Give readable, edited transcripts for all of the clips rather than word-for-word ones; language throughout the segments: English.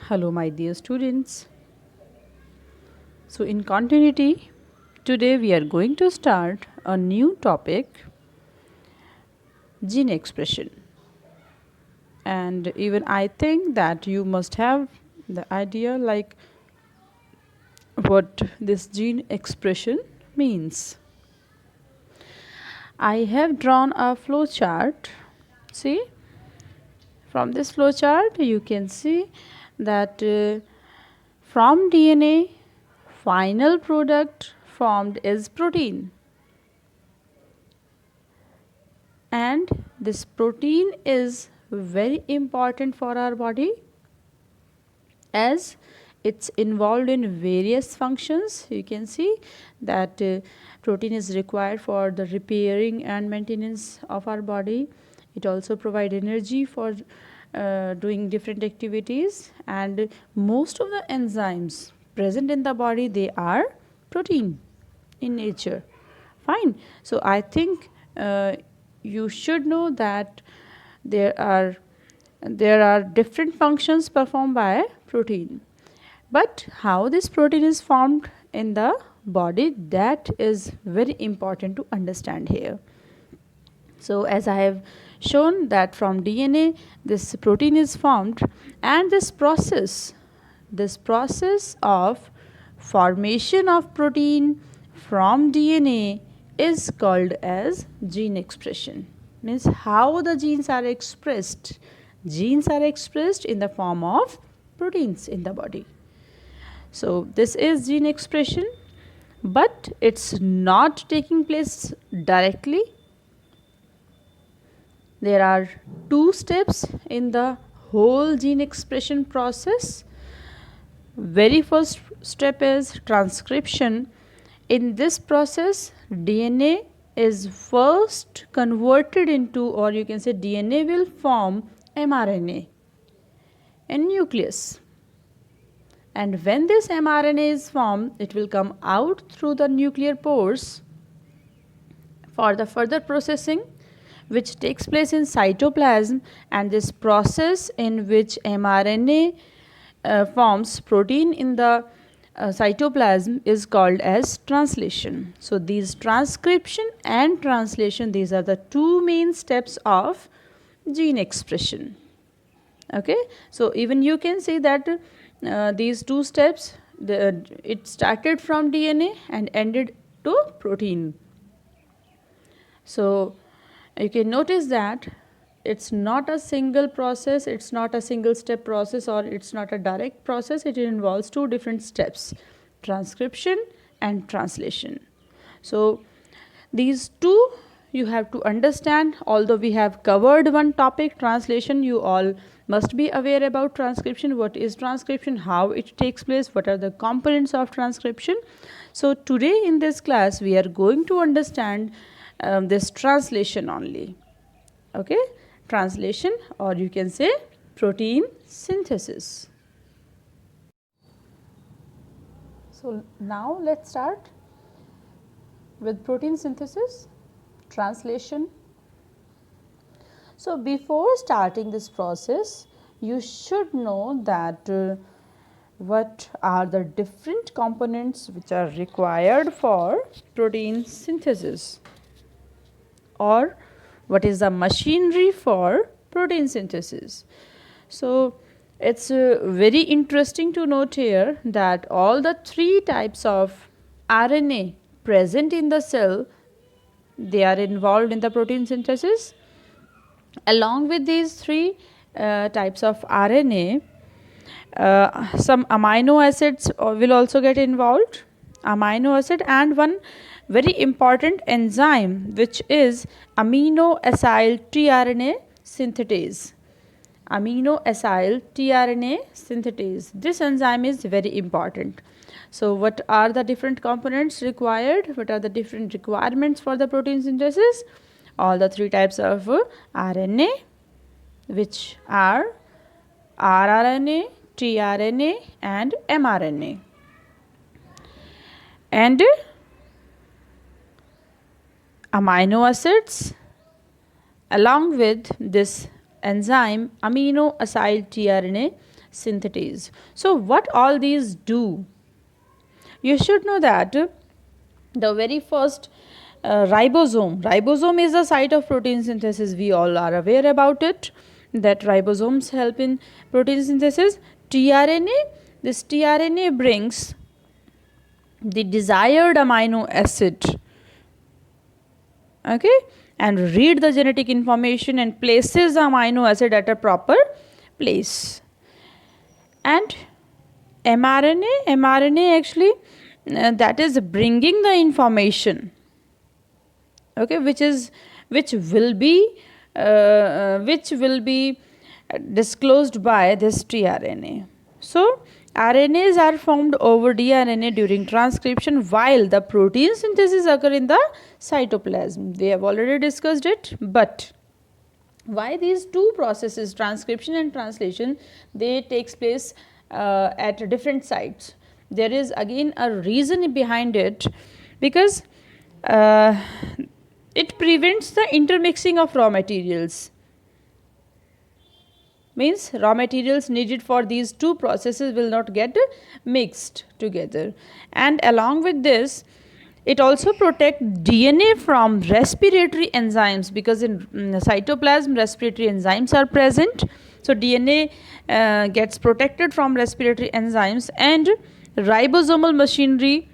Hello, my dear students. So, in continuity, today we are going to start a new topic, gene expression. And even I think that you must have the idea like what this gene expression means. I have drawn a flow chart. See, from this flow chart, you can see that from DNA, final product formed is protein. And this protein is very important for our body as it's involved in various functions. You can see that protein is required for the repairing and maintenance of our body. It also provides energy for doing different activities, and most of the enzymes present in the body, they are protein in nature. Fine. So I think you should know that there are different functions performed by protein, but how this protein is formed in the body, that is very important to understand here. So as I have shown that from DNA this protein is formed, and this process of formation of protein from DNA is called as gene expression. Means how the genes are expressed. Genes are expressed in the form of proteins in the body. So this is gene expression, but it's not taking place directly. There are two steps in the whole gene expression process. Very first step is transcription. In this process, DNA is first converted into, or you can say DNA will form mRNA in nucleus. And when this mRNA is formed, it will come out through the nuclear pores for the further processing, which takes place in cytoplasm. And this process in which mRNA forms protein in the cytoplasm is called as translation. So these transcription and translation, these are the two main steps of gene expression. Okay, so even you can see that these two steps, it started from DNA and ended to protein. So you can notice that it's not a single process, it's not a single step process, or it's not a direct process. It involves two different steps, transcription and translation. So these two you have to understand. Although we have covered one topic, translation, you all must be aware about transcription. What is transcription, how it takes place, what are the components of transcription. So today in this class we are going to understand this translation only. Okay, translation, or you can say protein synthesis. So now let's start with protein synthesis, translation. So before starting this process, you should know that what are the different components which are required for protein synthesis, or what is the machinery for protein synthesis. So it's very interesting to note here that all the three types of RNA present in the cell, they are involved in the protein synthesis. Along with these three types of RNA, some amino acids will also get involved. Amino acid and one very important enzyme, which is amino acyl tRNA synthetase. Amino acyl tRNA synthetase. This enzyme is very important. So what are the different components required? What are the different requirements for the protein synthesis? All the three types of RNA, which are rRNA, tRNA and mRNA. And amino acids along with this enzyme amino acyl tRNA synthetase. So what all these do? You should know that the very first ribosome is the site of protein synthesis. We all are aware about it, that ribosomes help in protein synthesis. tRNA, this tRNA brings the desired amino acid, okay, and read the genetic information and places the amino acid at a proper place. And mRNA actually that is bringing the information, okay, which will be disclosed by this tRNA. So RNAs are formed over DNA during transcription, while the protein synthesis occur in the cytoplasm. We have already discussed it, but why these two processes, transcription and translation, they takes place at different sites? There is again a reason behind it, because it prevents the intermixing of raw materials. Means raw materials needed for these two processes will not get mixed together. And along with this, it also protects DNA from respiratory enzymes, because in cytoplasm respiratory enzymes are present. So DNA gets protected from respiratory enzymes, and ribosomal machinery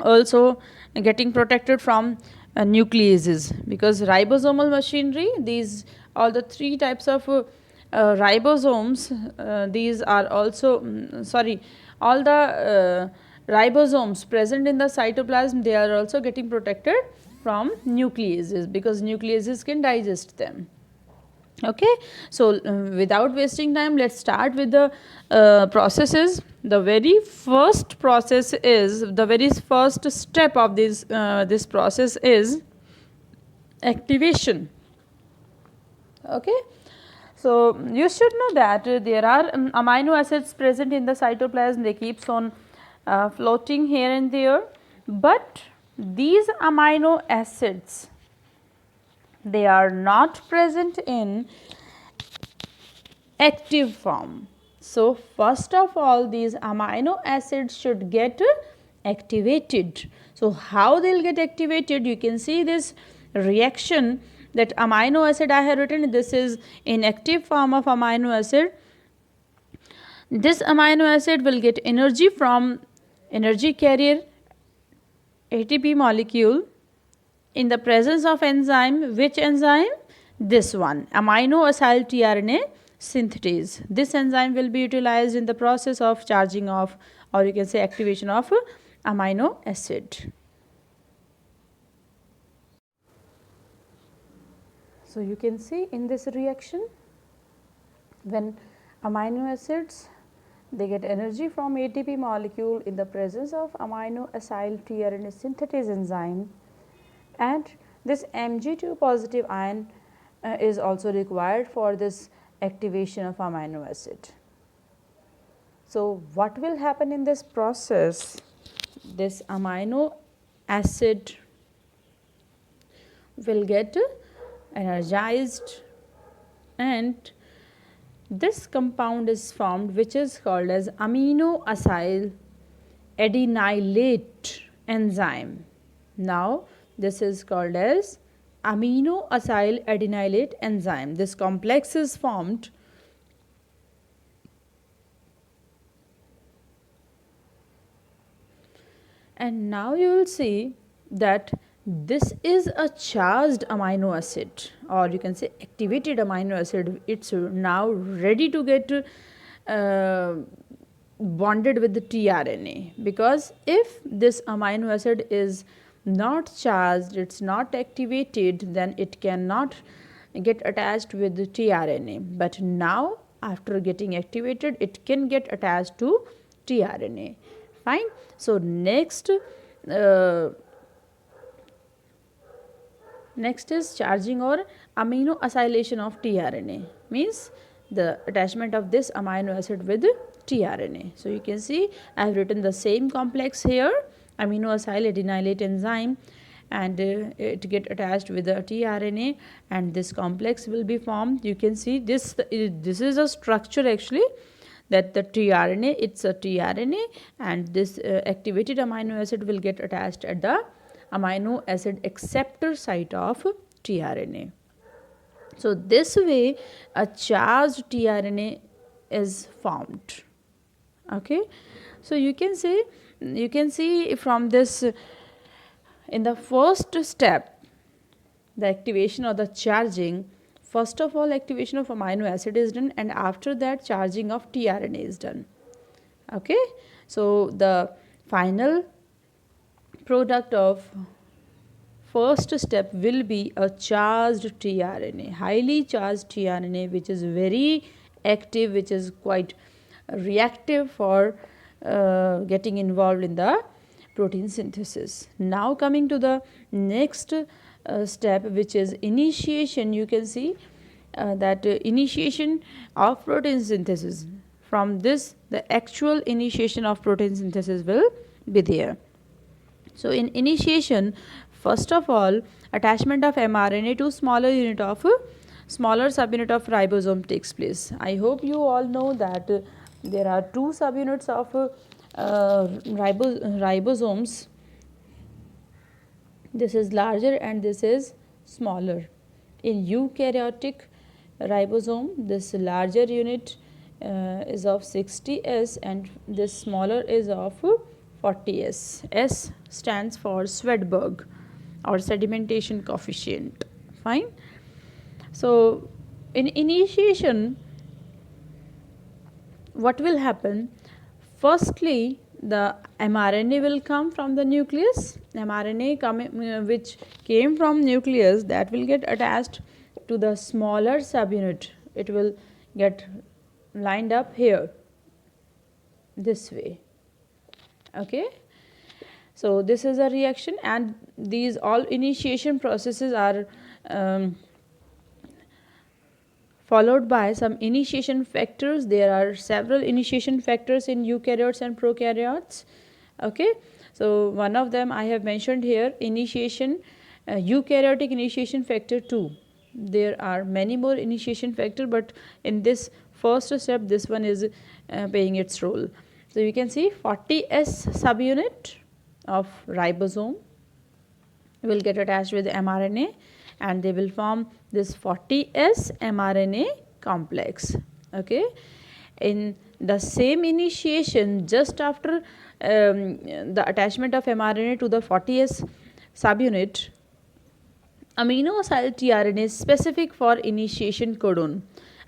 also getting protected from nucleases, because ribosomal machinery, these all the three types of ribosomes, these are also all the ribosomes present in the cytoplasm, they are also getting protected from nucleases, because nucleases can digest them. Okay, so without wasting time, let's start with the processes. The very first process is, the very first step of this process is activation. Okay, so you should know that there are amino acids present in the cytoplasm. They keeps on floating here and there, but these amino acids, they are not present in active form. So first of all, these amino acids should get activated. So how they will get activated? You can see this reaction, that amino acid I have written, this is in active form of amino acid. This amino acid will get energy from energy carrier ATP molecule in the presence of enzyme. Which enzyme? This one, amino acyl tRNA synthetase. This enzyme will be utilized in the process of charging of, or you can say activation of amino acid. So you can see in this reaction, when amino acids, they get energy from ATP molecule in the presence of amino acyl tRNA synthetase enzyme, and this Mg2 positive ion is also required for this activation of amino acid. So what will happen in this process? This amino acid will get energized, and this compound is formed, which is called as amino acyl adenylate enzyme. Now this is called as amino acyl adenylate enzyme. This complex is formed and now you will see that this is a charged amino acid, or you can say activated amino acid. It's now ready to get bonded with the tRNA, because if this amino acid is not charged, it's not activated, then it cannot get attached with the tRNA. But now after getting activated, it can get attached to tRNA. Fine. So next is charging or amino acylation of tRNA, means the attachment of this amino acid with tRNA. So you can see I have written the same complex here, amino acyl adenylate enzyme, and it get attached with the tRNA, and this complex will be formed. You can see this is a structure actually. that the tRNA, it's a tRNA, and this activated amino acid will get attached at the amino acid acceptor site of tRNA. So this way a charged tRNA is formed. Okay, so you can see from this, in the first step, the activation or the charging, first of all activation of amino acid is done, and after that charging of tRNA is done. Okay, so the final product of first step will be a charged tRNA, highly charged tRNA, which is very active, which is quite reactive for getting involved in the protein synthesis. Now coming to the next step, which is initiation. You can see that initiation of protein synthesis. From this, the actual initiation of protein synthesis will be there. So in initiation, first of all, attachment of mRNA to smaller subunit of ribosome takes place. I hope you all know that there are two subunits of ribosomes. This is larger and this is smaller. In eukaryotic ribosome, this larger unit is of 60S and this smaller is of 40S. S stands for Swedberg or sedimentation coefficient. Fine. So in initiation, what will happen? Firstly, the mRNA will come from the nucleus. mRNA which came from nucleus, that will get attached to the smaller subunit. It will get lined up here, this way. Okay. So this is a reaction, and these all initiation processes are followed by some initiation factors. There are several initiation factors in eukaryotes and prokaryotes. Okay, so one of them I have mentioned here, initiation, eukaryotic initiation factor 2. There are many more initiation factor, but in this first step, this one is playing its role. So you can see 40S subunit of ribosome will get attached with mRNA, and they will form this 40S mRNA complex. Okay, in the same initiation, just after the attachment of mRNA to the 40S subunit, amino acyl tRNA is specific for initiation codon.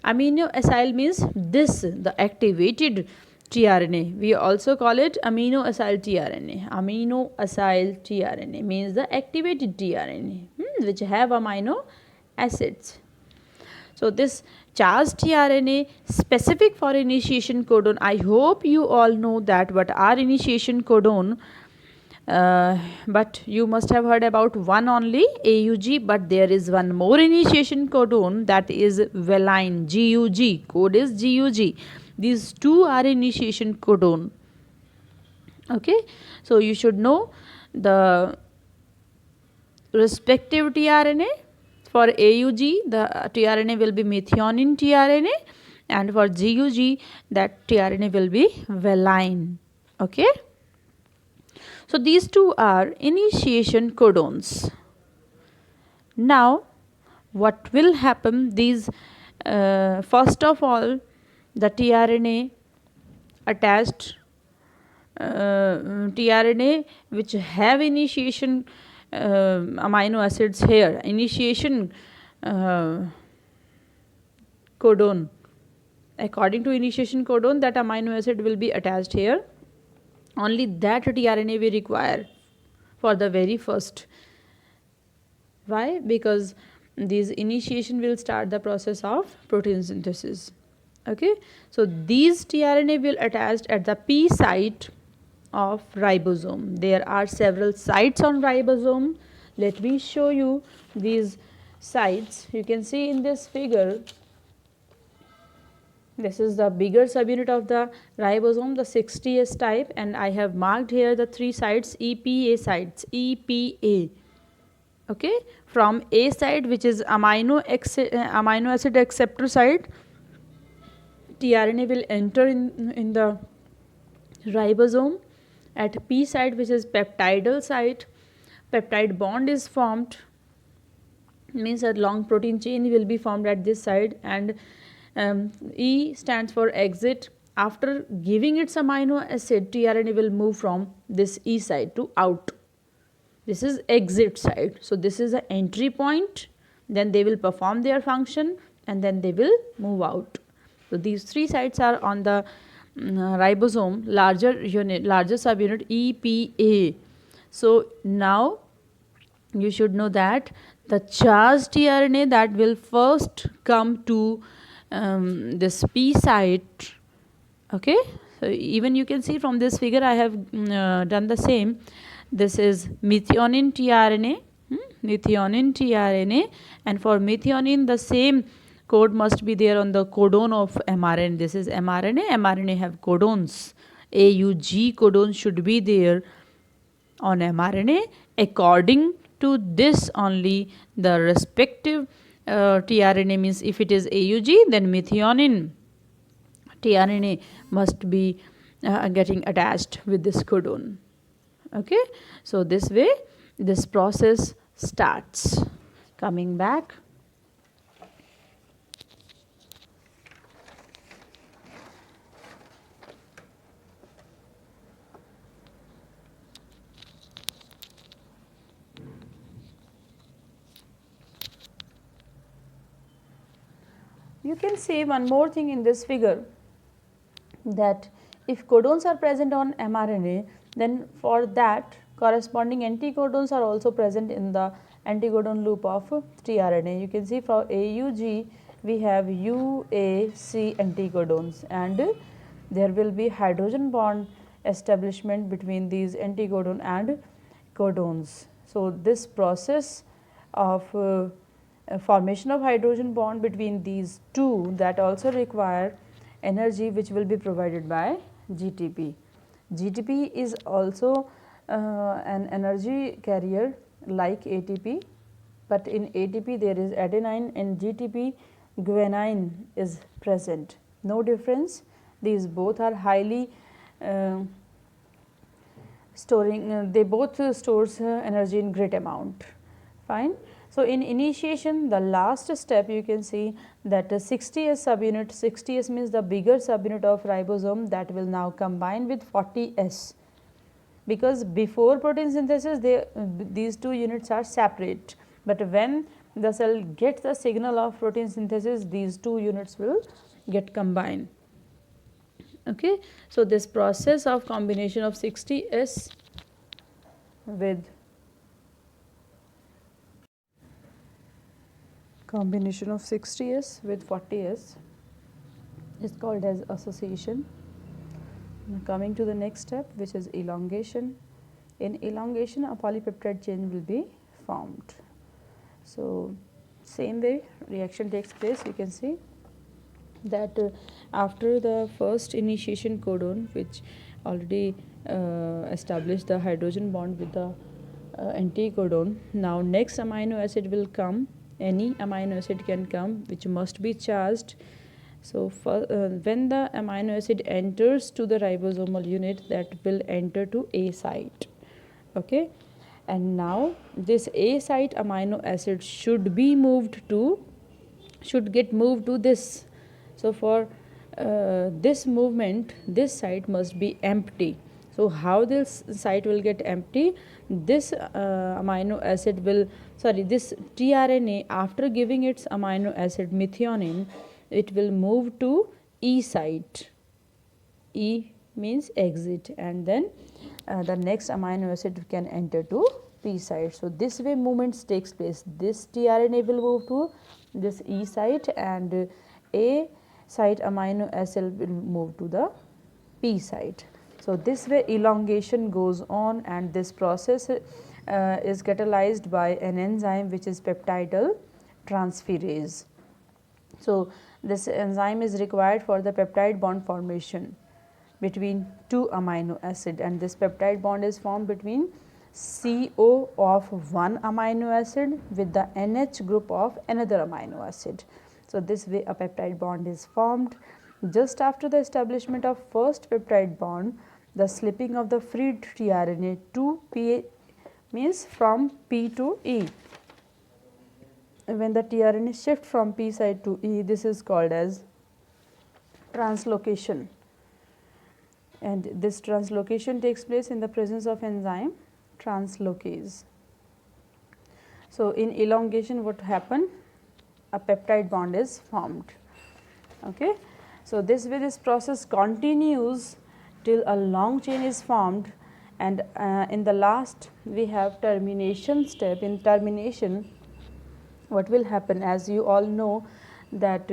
Amino acyl means this, the activated tRNA. We also call it amino acyl tRNA. Amino acyl tRNA means the activated tRNA, which have amino acids. So this charged tRNA specific for initiation codon. I hope you all know that what are initiation codon. But you must have heard about one only, AUG, but there is one more initiation codon, that is valine, GUG. Code is GUG. These two are initiation codon. Okay, so you should know the respective tRNA. For AUG, the tRNA will be methionine tRNA, and for GUG, that tRNA will be valine. Okay, so these two are initiation codons. Now what will happen? These first of all, the tRNA attached tRNA which have initiation amino acids here, initiation codon. According to initiation codon, that amino acid will be attached here. Only that tRNA we require for the very first. Why? Because these initiation will start the process of protein synthesis. Okay, so these tRNA will attached at the P site of ribosome. There are several sites on ribosome. Let me show you these sites. You can see in this figure, this is the bigger subunit of the ribosome, the 60S type, and I have marked here the three sites, EPA sites, EPA. Okay, from A side, which is amino acid acceptor site, tRNA will enter in the ribosome at P site, which is peptidal site. Peptide bond is formed, means a long protein chain will be formed at this side, and E stands for exit. After giving its amino acid, tRNA will move from this E side to out. This is exit side. So this is the entry point, then they will perform their function and then they will move out. So these three sites are on the ribosome, larger unit, larger subunit EPA. So now you should know that the charged tRNA that will first come to this P site. Okay, so even you can see from this figure I have done the same. This is methionine tRNA, methionine tRNA, and for methionine the same code must be there on the codon of mRNA. This is mRNA. mRNA have codons. AUG codon should be there on mRNA. According to this only the respective tRNA, means if it is AUG, then methionine tRNA must be getting attached with this codon. Okay, so this way this process starts. Coming back, you can say one more thing in this figure, that if codons are present on mRNA, then for that corresponding anticodons are also present in the anticodon loop of tRNA. You can see for AUG we have UAC anticodons, and there will be hydrogen bond establishment between these anticodon and codons. So this process of formation of hydrogen bond between these two, that also require energy which will be provided by GTP. GTP is also an energy carrier like ATP, but in ATP there is adenine, and GTP guanine is present. No difference. These both are highly storing, they both stores energy in great amount. Fine. So in initiation, the last step you can see that 60S subunit, 60S means the bigger subunit of ribosome, that will now combine with 40S, because before protein synthesis these two units are separate, but when the cell gets the signal of protein synthesis, these two units will get combined. Okay. So this process of combination of 60S with 40S is called as association. Now coming to the next step, which is elongation. In elongation, a polypeptide chain will be formed. So same way reaction takes place. You can see that after the first initiation codon, which already established the hydrogen bond with the anticodon, now next amino acid will come. Any amino acid can come which must be charged. So when the amino acid enters to the ribosomal unit, that will enter to A site. Okay, and now this A site amino acid should get moved to this. So for this movement, this site must be empty. So how this site will get empty? This amino acid will, this tRNA, after giving its amino acid methionine, it will move to E site. E means exit, and then the next amino acid can enter to P site. So this way movements takes place. This tRNA will move to this E site, and A site amino acid will move to the P site. So this way elongation goes on, and this process is catalyzed by an enzyme which is peptidal transferase. So this enzyme is required for the peptide bond formation between two amino acid, and this peptide bond is formed between CO of one amino acid with the NH group of another amino acid. So this way a peptide bond is formed. Just after the establishment of first peptide bond, the slipping of the freed tRNA to P means from P to E. When the tRNA shift from P side to E, this is called as translocation, and this translocation takes place in the presence of enzyme translocase. So, in elongation what happen? A peptide bond is formed. Okay. So, this way this process continues till a long chain is formed, and in the last we have termination step. In termination what will happen, as you all know that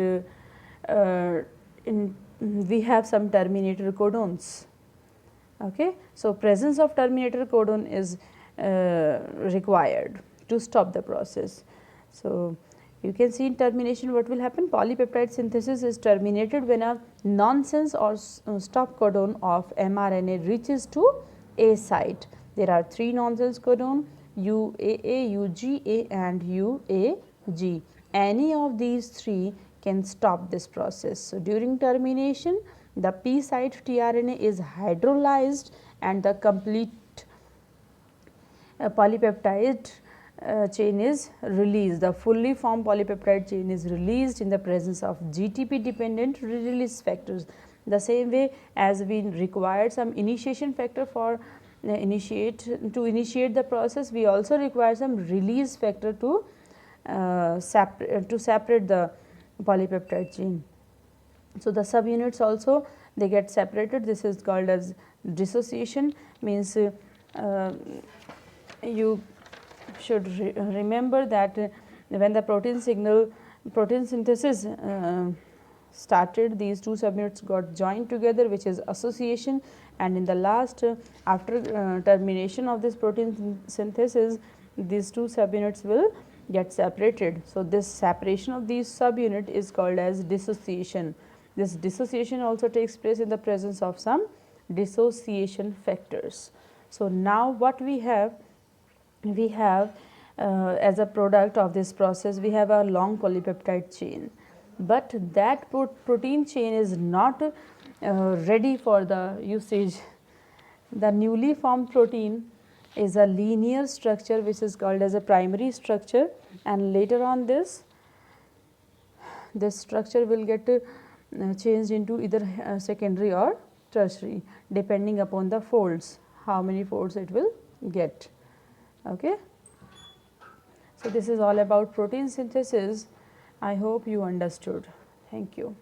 we have some terminator codons. Okay. So, presence of terminator codon is required to stop the process. So, you can see in termination what will happen. Polypeptide synthesis is terminated when a nonsense or stop codon of mRNA reaches to A site. There are 3 nonsense codon, UAA, UGA and UAG. Any of these 3 can stop this process. So, during termination the P site tRNA is hydrolyzed and the complete polypeptide chain is released. The fully formed polypeptide chain is released in the presence of GTP dependent release factors. The same way as we required some initiation factor for initiate the process, we also require some release factor to separate the polypeptide chain. So, the subunits also they get separated. This is called as dissociation, means you should remember that when the protein synthesis started, these 2 subunits got joined together, which is association, and in the last after termination of this protein synthesis, these 2 subunits will get separated. So, this separation of these subunit is called as dissociation. This dissociation also takes place in the presence of some dissociation factors. So, now what we have as a product of this process, we have a long polypeptide chain, but that protein chain is not ready for the usage. The newly formed protein is a linear structure which is called as a primary structure, and later on this structure will get changed into either secondary or tertiary depending upon the folds, how many folds it will get. Okay. So, this is all about protein synthesis. I hope you understood. Thank you.